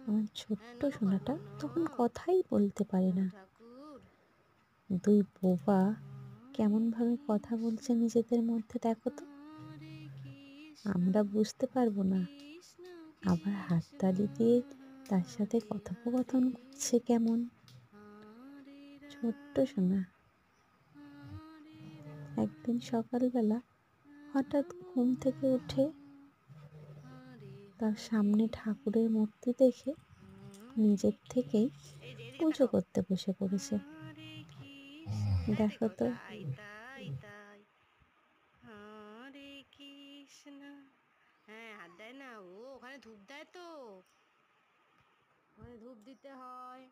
আমার ছোট্ট সোনাটা তখন কথাই বলতে পারে না। ঠাকুর। দুই বোবা কেমনভাবে কথা বলছে নিজেদের মধ্যে দেখো তো। হরে কৃষ্ণ আমরা বুঝতে পারবো না, কৃষ্ণ আবার কৃষ্ণ হাততালি দিয়ে তার সাথে হরে কথোপকথন হরে করছে কেমন। হরে ছোট্ট রাম সোনা। হরে একদিন রাম সকালবেলা হঠাৎ রাম ঘুম থেকে উঠে রাম হরে তার হরে সামনে ঠাকুরের মূর্তি দেখে হরে নিজের থেকেই এই যে এদিকে পুজো তাকাও। করতে বসে পড়েছে। হরে কৃষ্ণ এই দেখো দেখো তো। তাই তাই তাই হরে কৃষ্ণ। হ্যাঁ হাত দেয় না ও, ওখানে ধূপ দেয় তো, ওখানে ধূপ দিতে হয়।